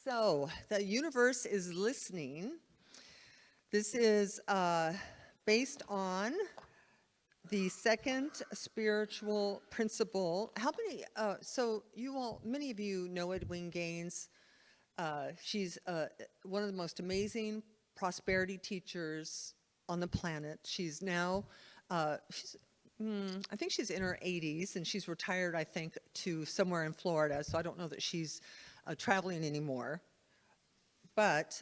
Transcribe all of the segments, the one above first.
So, the universe is listening. This is based on the second spiritual principle. How many, many of you know Edwin Gaines. She's one of the most amazing prosperity teachers on the planet. She's now, I think she's in her 80s, and she's retired, I think, to somewhere in Florida, so I don't know that she's traveling anymore. But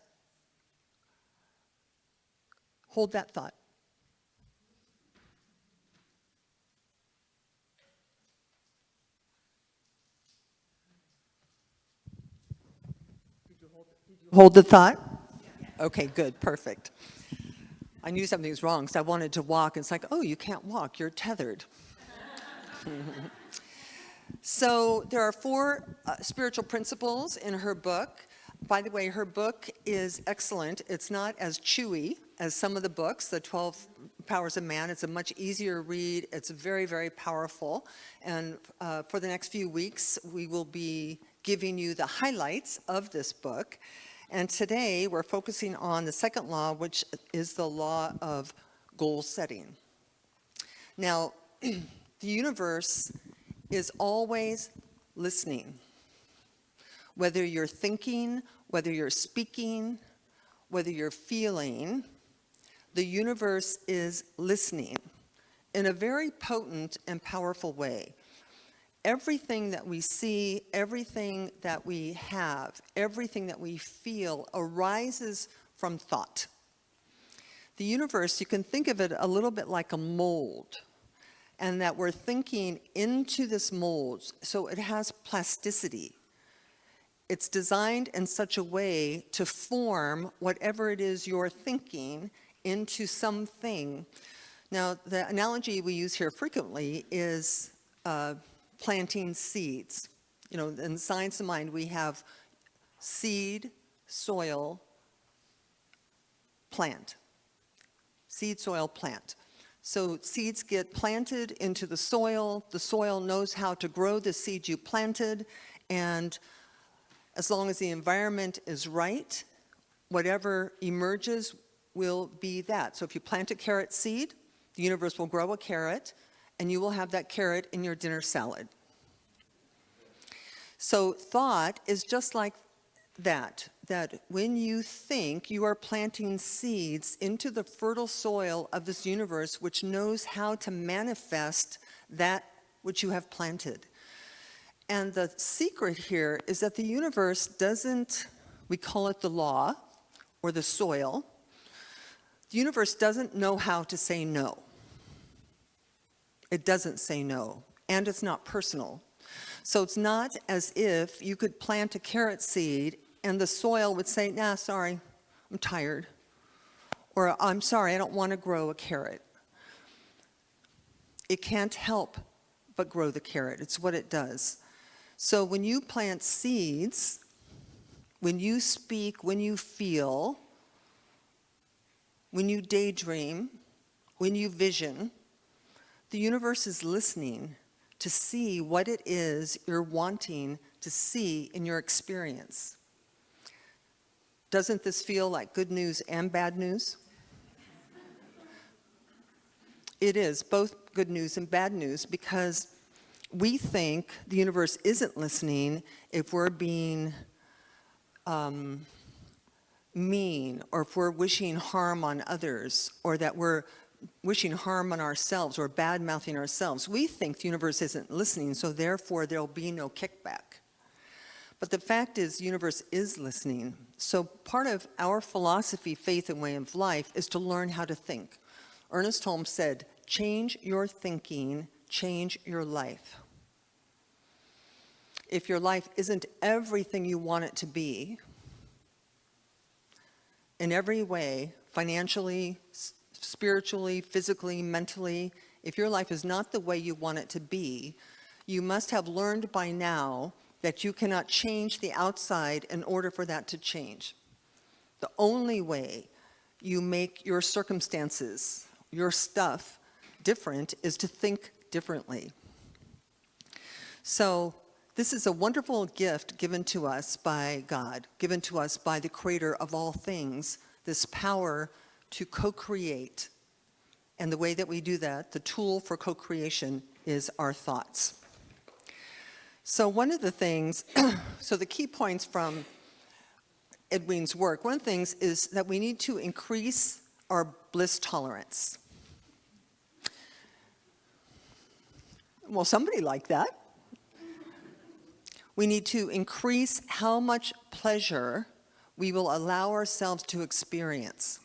hold that thought. Did you hold the thought? Okay, good, perfect. I knew something was wrong, because I wanted to walk, and it's like, oh, you can't walk, you're tethered. So there are four spiritual principles in her book. By the way, her book is excellent. It's not as chewy as some of the books, the 12 Powers of Man. It's a much easier read. It's very, very powerful. And for the next few weeks, we will be giving you the highlights of this book. And today, we're focusing on the second law, which is the law of goal setting. Now, the universe is always listening. Whether you're thinking, whether you're speaking, whether you're feeling, the universe is listening in a very potent and powerful way. Everything that we see, everything that we have, everything that we feel arises from thought. The universe, you can think of it a little bit like a mold, and that we're thinking into this mold, so it has plasticity. It's designed in such a way to form whatever it is you're thinking into something. Now, the analogy we use here frequently is planting seeds. You know, in science of mind, we have seed, soil, plant. Seed, soil, plant. So seeds get planted into the soil knows how to grow the seed you planted, and as long as the environment is right, whatever emerges will be that. So if you plant a carrot seed, the universe will grow a carrot, and you will have that carrot in your dinner salad. So thought is just like that when you think, you are planting seeds into the fertile soil of this universe, which knows how to manifest that which you have planted. And the secret here is that the universe doesn't, we call it the law, or the soil. The universe doesn't know how to say no. It doesn't say no, and it's not personal. So it's not as if you could plant a carrot seed and the soil would say, nah, sorry, I'm tired. Or I'm sorry, I don't want to grow a carrot. It can't help but grow the carrot. It's what it does. So when you plant seeds, when you speak, when you feel, when you daydream, when you vision, the universe is listening to see what it is you're wanting to see in your experience. Doesn't this feel like good news and bad news? It is both good news and bad news, because we think the universe isn't listening if we're being mean, or if we're wishing harm on others, or that we're wishing harm on ourselves or bad-mouthing ourselves. We think the universe isn't listening, so therefore there'll be no kickback. But the fact is, the universe is listening. So part of our philosophy, faith, and way of life is to learn how to think. Ernest Holmes said, change your thinking, change your life. If your life isn't everything you want it to be, in every way, financially, spiritually, physically, mentally, if your life is not the way you want it to be, you must have learned by now that you cannot change the outside in order for that to change. The only way you make your circumstances, your stuff, different is to think differently. So This is a wonderful gift given to us by God, given to us by the creator of all things, this power to co-create. And the way that we do that, the tool for co-creation, is our thoughts. So one of the things, so the key points from Edwin's work, one of the things is that we need to increase our bliss tolerance. Well, somebody liked that. We need to increase how much pleasure we will allow ourselves to experience.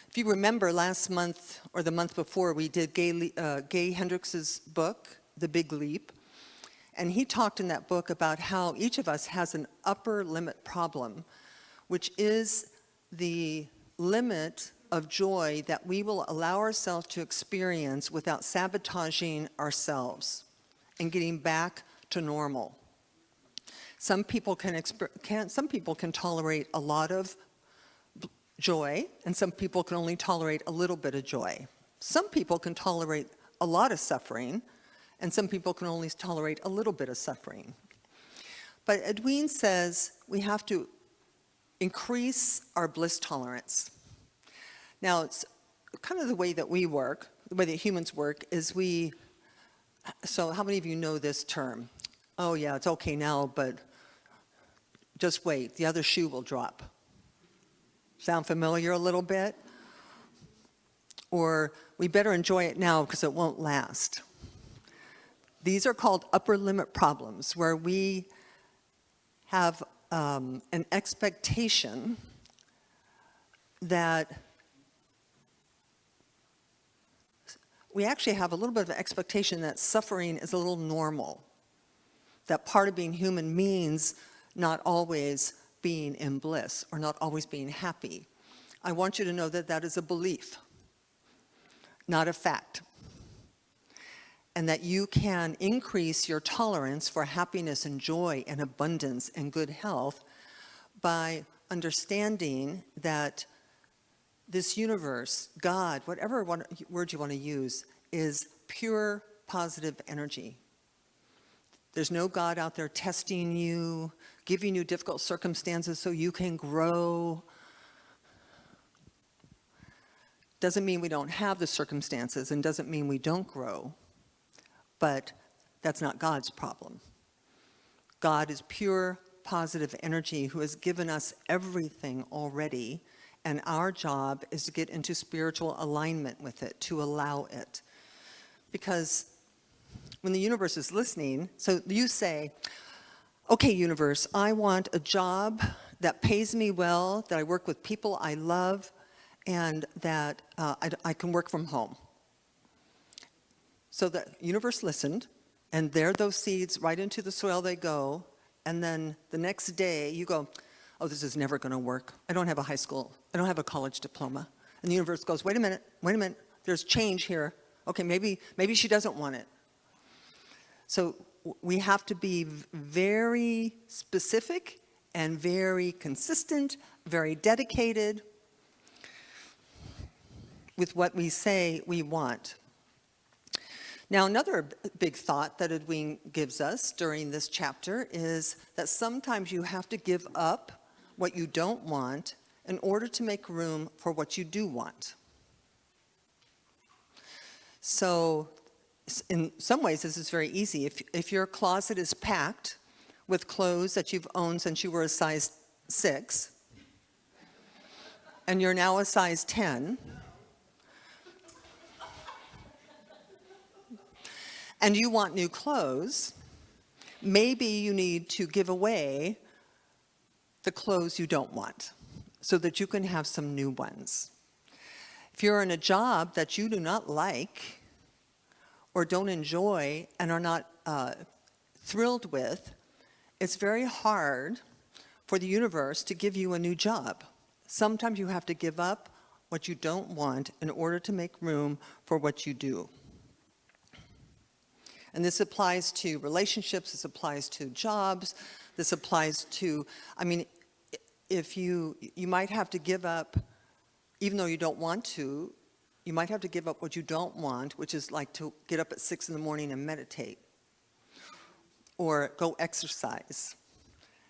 If you remember last month or the month before, we did Gay Hendricks' book, The Big Leap. And he talked in that book about how each of us has an upper limit problem, which is the limit of joy that we will allow ourselves to experience without sabotaging ourselves and getting back to normal. Some people can tolerate a lot of joy, and some people can only tolerate a little bit of joy. Some people can tolerate a lot of suffering, and some people can only tolerate a little bit of suffering. But Edwin says we have to increase our bliss tolerance. Now, it's kind of the way that we work, the way that humans work, is so how many of you know this term? Oh yeah, it's okay now, but just wait, the other shoe will drop. Sound familiar a little bit? Or we better enjoy it now because it won't last. These are called upper limit problems, where we have an expectation that we actually have a little bit of an expectation that suffering is a little normal, that part of being human means not always being in bliss or not always being happy. I want you to know that that is a belief, not a fact. And that you can increase your tolerance for happiness and joy and abundance and good health by understanding that this universe, God, whatever word you want to use, is pure positive energy. There's no God out there testing you, giving you difficult circumstances so you can grow. Doesn't mean we don't have the circumstances and doesn't mean we don't grow. But that's not God's problem. God is pure positive energy who has given us everything already, and our job is to get into spiritual alignment with it, to allow it. Because when the universe is listening, so you say, okay, universe, I want a job that pays me well, that I work with people I love, and that I can work from home. So the universe listened, and there those seeds, right into the soil they go, and then the next day you go, oh, this is never going to work. I don't have I don't have a college diploma. And the universe goes, wait a minute, there's change here. Okay, maybe she doesn't want it. So we have to be very specific and very consistent, very dedicated with what we say we want. Now, another big thought that Edwin gives us during this chapter is that sometimes you have to give up what you don't want in order to make room for what you do want. So in some ways, this is very easy. If your closet is packed with clothes that you've owned since you were a size 6, and you're now a size 10, and you want new clothes, maybe you need to give away the clothes you don't want so that you can have some new ones. If you're in a job that you do not like or don't enjoy and are not thrilled with, it's very hard for the universe to give you a new job. Sometimes you have to give up what you don't want in order to make room for what you do. And this applies to relationships, this applies to jobs, this applies to, if you might have to give up, even though you don't want to, you might have to give up what you don't want, which is like to get up at 6 in the morning and meditate. or go exercise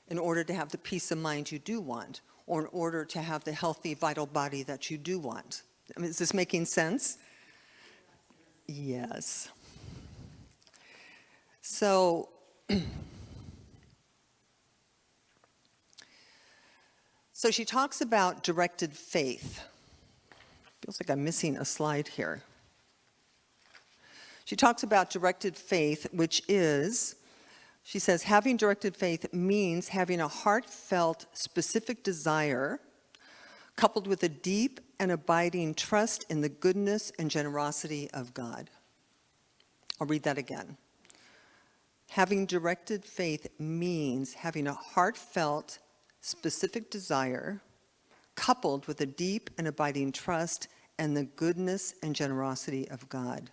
in order to have the peace of mind you do want, or in order to have the healthy, vital body that you do want. I mean, is this making sense? Yes. So, so she talks about directed faith. Feels like I'm missing a slide here. She talks about directed faith, which is, she says, having directed faith means having a heartfelt, specific desire coupled with a deep and abiding trust in the goodness and generosity of God. I'll read that again. Having directed faith means having a heartfelt, specific desire coupled with a deep and abiding trust in the goodness and generosity of God.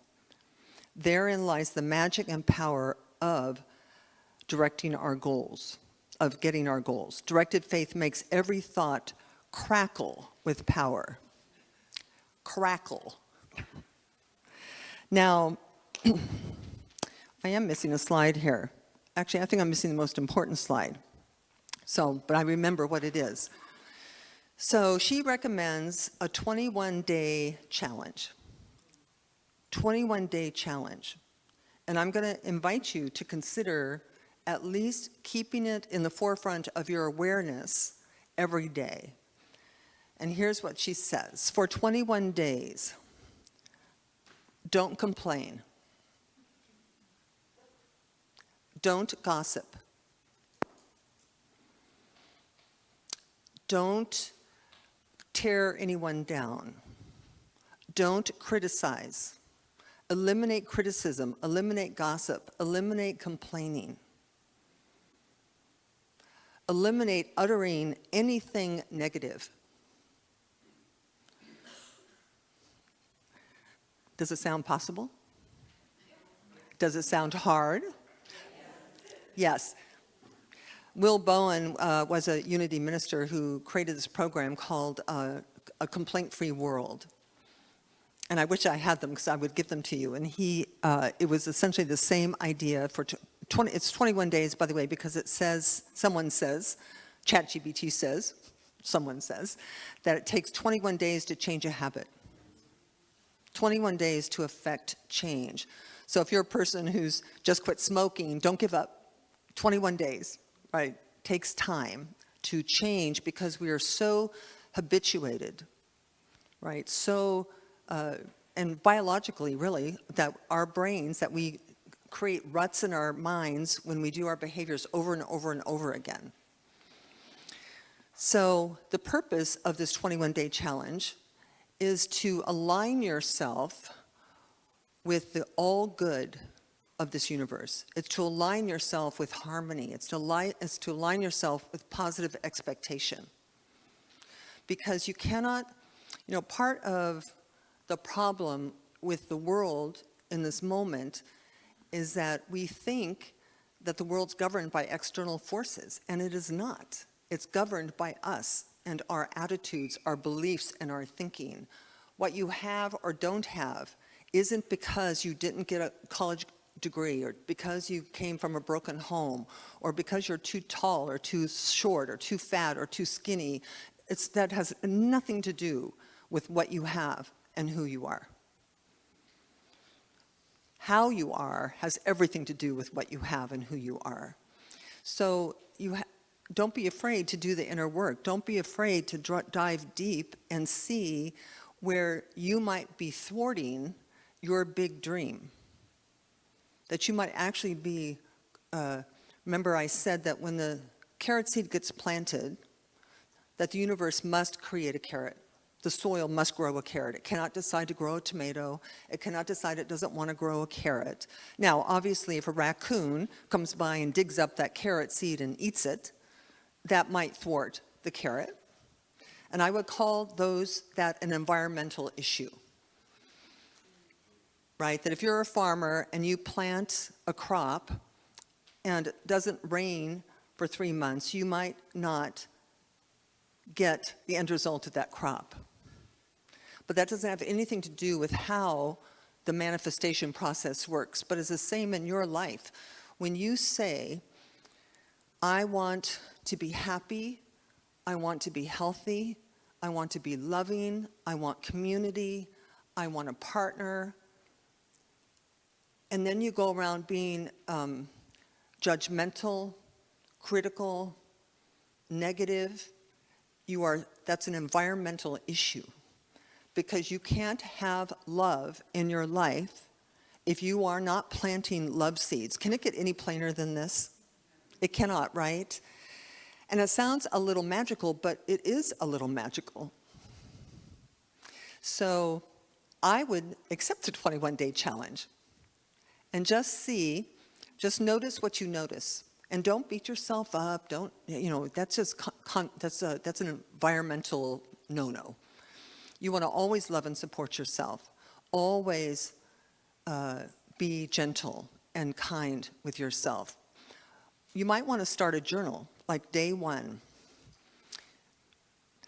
Therein lies the magic and power of directing our goals, of getting our goals. Directed faith makes every thought crackle with power. Crackle. Now, I am missing a slide here. Actually, I think I'm missing the most important slide. But I remember what it is. So she recommends a 21-day challenge. 21-day challenge. And I'm going to invite you to consider at least keeping it in the forefront of your awareness every day. And here's what she says. For 21 days, don't complain. Don't gossip. Don't tear anyone down. Don't criticize. Eliminate criticism, eliminate gossip, eliminate complaining. Eliminate uttering anything negative. Does it sound possible? Does it sound hard? Yes. Will Bowen was a Unity minister who created this program called A Complaint-Free World. And I wish I had them because I would give them to you. And it was essentially the same idea for it's 21 days, by the way, because it says, someone says, ChatGPT says, someone says, that it takes 21 days to change a habit. 21 days to affect change. So if you're a person who's just quit smoking, don't give up. 21 days, right? Takes time to change because we are so habituated, right? So, and biologically, really, that our brains, that we create ruts in our minds when we do our behaviors over and over and over again. So the purpose of this 21-day challenge is to align yourself with the all good of this universe. It's to align yourself with harmony. It's to align yourself with positive expectation. Because you cannot, part of the problem with the world in this moment is that we think that the world's governed by external forces, and it is not. It's governed by us and our attitudes, our beliefs, and our thinking. What you have or don't have isn't because you didn't get a college degree, or because you came from a broken home, or because you're too tall or too short or too fat or too skinny. That has nothing to do with what you have and who you are. How you are has everything to do with what you have and who you are. So don't be afraid to do the inner work. Don't be afraid to dive deep and see where you might be thwarting your big dream. That you might actually be, remember I said that when the carrot seed gets planted, that the universe must create a carrot. The soil must grow a carrot. It cannot decide to grow a tomato. It cannot decide it doesn't want to grow a carrot. Now, obviously, if a raccoon comes by and digs up that carrot seed and eats it, that might thwart the carrot. And I would call that an environmental issue. Right? That if you're a farmer and you plant a crop and it doesn't rain for 3 months, you might not get the end result of that crop. But that doesn't have anything to do with how the manifestation process works. But it's the same in your life. when you say, I want to be happy, I want to be healthy, I want to be loving, I want community, I want a partner, and then you go around being judgmental, critical, negative, that's an environmental issue, because you can't have love in your life if you are not planting love seeds. Can it get any plainer than this? It cannot, right? And it sounds a little magical, but it is a little magical. So I would accept the 21-day challenge and just notice what you notice. And don't beat yourself up. Don't, that's just, that's an environmental no-no. You want to always love and support yourself. Always be gentle and kind with yourself. You might want to start a journal, like day 1.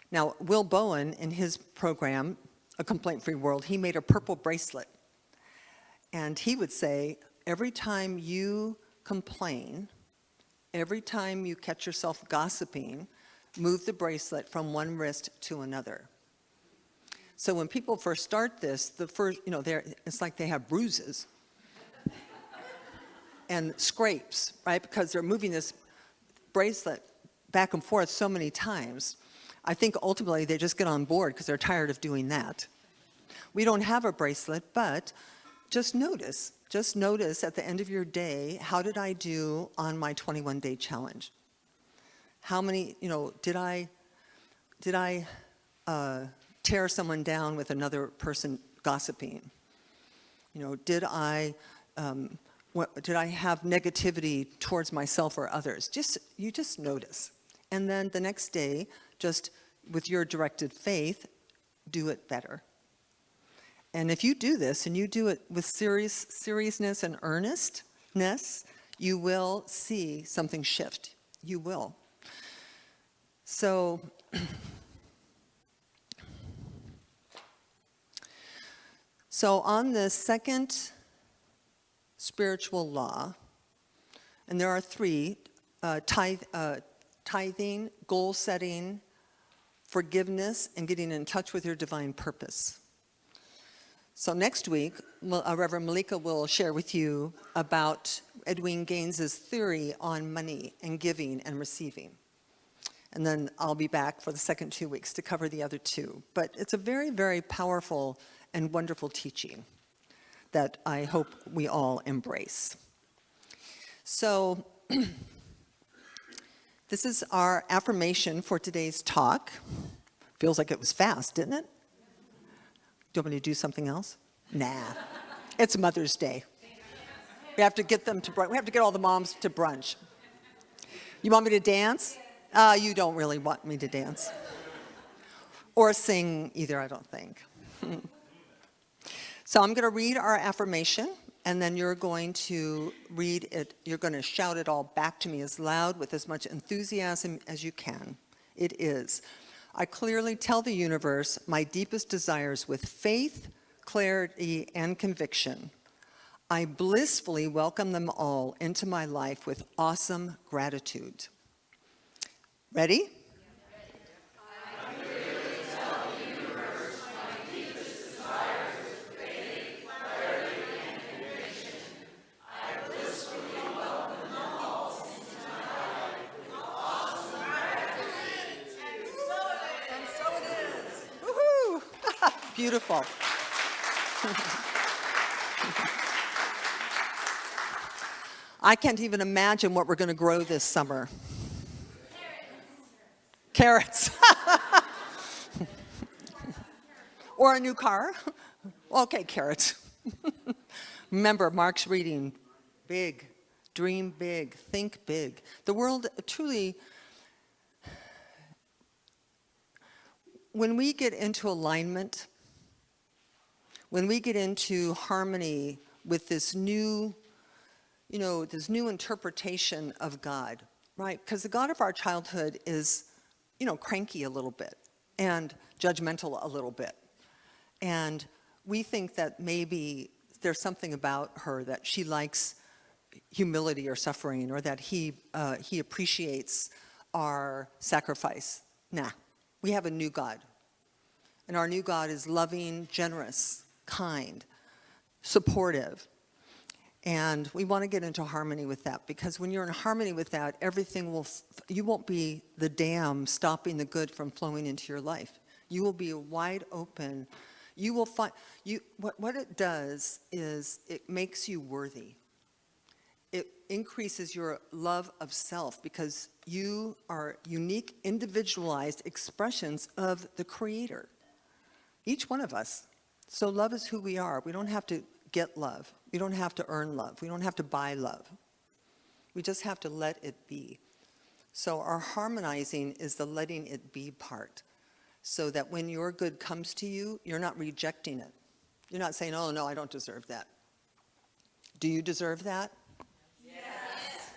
Now, Will Bowen, in his program, A Complaint-Free World, he made a purple bracelet. And he would say, every time you complain, every time you catch yourself gossiping, move the bracelet from one wrist to another. So when people first start this, it's like they have bruises and scrapes, right? Because they're moving this bracelet back and forth so many times. I think ultimately they just get on board because they're tired of doing that. We don't have a bracelet, but just notice at the end of your day, how did I do on my 21-day challenge? How many, did I tear someone down with another person gossiping? Did I have negativity towards myself or others? You just notice. And then the next day, just with your directed faith, do it better. And if you do this, and you do it with seriousness and earnestness, you will see something shift. You will. So, on the second spiritual law, and there are 3, tithing, goal setting, forgiveness, and getting in touch with your divine purpose. So next week, Reverend Malika will share with you about Edwin Gaines's theory on money and giving and receiving. And then I'll be back for the second 2 weeks to cover the other 2. But it's a very, very powerful and wonderful teaching that I hope we all embrace. So this is our affirmation for today's talk. Feels like it was fast, didn't it? Do you want me to do something else? Nah. It's Mother's Day. We have to get them to brunch. We have to get all the moms to brunch. You want me to dance? You don't really want me to dance. Or sing either, I don't think. So I'm going to read our affirmation, and then you're going to read it. You're going to shout it all back to me as loud with as much enthusiasm as you can. It is, I clearly tell the universe my deepest desires with faith, clarity, and conviction. I blissfully welcome them all into my life with awesome gratitude. Ready? Beautiful. I can't even imagine what we're going to grow this summer. Carrots. Or a new car. Okay, carrots. Remember, Mark's reading, big, dream big, think big. The world truly, when we get into alignment, when we get into harmony with this new, this new interpretation of God, right? Because the God of our childhood is, cranky a little bit and judgmental a little bit. And we think that maybe there's something about her that she likes, humility or suffering, or that he appreciates our sacrifice. Nah, we have a new God. And our new God is loving, generous, kind, supportive. And we want to get into harmony with that, because when you're in harmony with that, you won't be the dam stopping the good from flowing into your life. You will be wide open. You will find, what it does is it makes you worthy. It increases your love of self, because you are unique, individualized expressions of the Creator. Each one of us. So love is who we are. We don't have to get love. We don't have to earn love. We don't have to buy love. We just have to let it be. So our harmonizing is the letting it be part, so that when your good comes to you, you're not rejecting it. You're not saying, oh, no, I don't deserve that. Do you deserve that? Yes.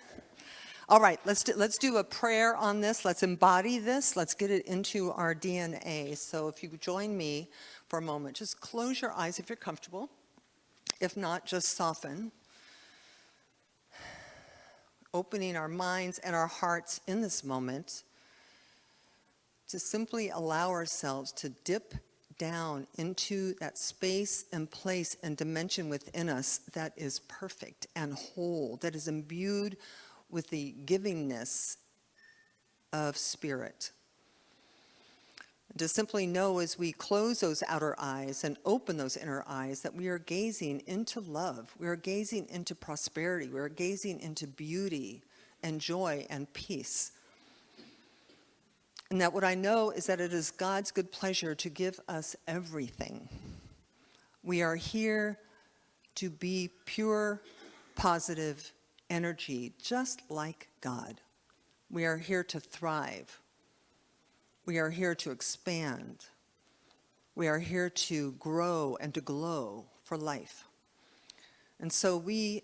All right, let's do a prayer on this. Let's embody this. Let's get it into our DNA. So if you join me for a moment, just close your eyes if you're comfortable. If not, just soften. Opening our minds and our hearts in this moment to simply allow ourselves to dip down into that space and place and dimension within us that is perfect and whole, that is imbued with the givingness of spirit. To simply know, as we close those outer eyes and open those inner eyes, that we are gazing into love, we are gazing into prosperity, we are gazing into beauty and joy and peace. And that what I know is that it is God's good pleasure to give us everything. We are here to be pure, positive energy, just like God. We are here to thrive. We are here to expand. We are here to grow and to glow for life. And so we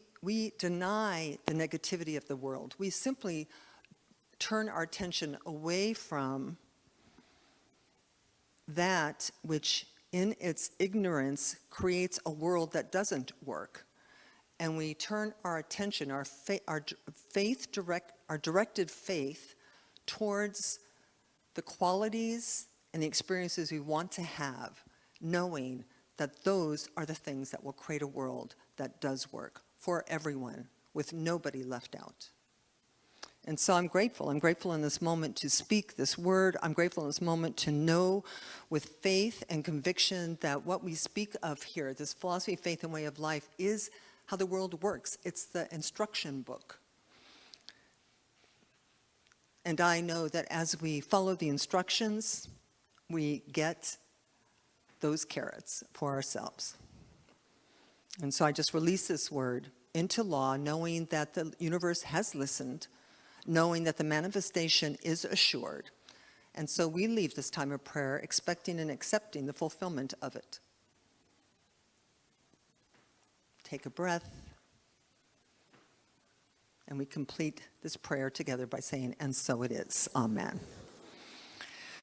deny the negativity of the world. We simply turn our attention away from that which in its ignorance creates a world that doesn't work. And we turn our attention, our directed faith towards the qualities and the experiences we want to have, knowing that those are the things that will create a world that does work for everyone, with nobody left out. And so I'm grateful. I'm grateful in this moment to speak this word. I'm grateful in this moment to know with faith and conviction that what we speak of here, this philosophy, faith, and way of life, is how the world works. It's the instruction book. And I know that as we follow the instructions, we get those carrots for ourselves. And so I just release this word into law, knowing that the universe has listened, knowing that the manifestation is assured. And so we leave this time of prayer expecting and accepting the fulfillment of it. Take a breath. And we complete this prayer together by saying, and so it is. Amen.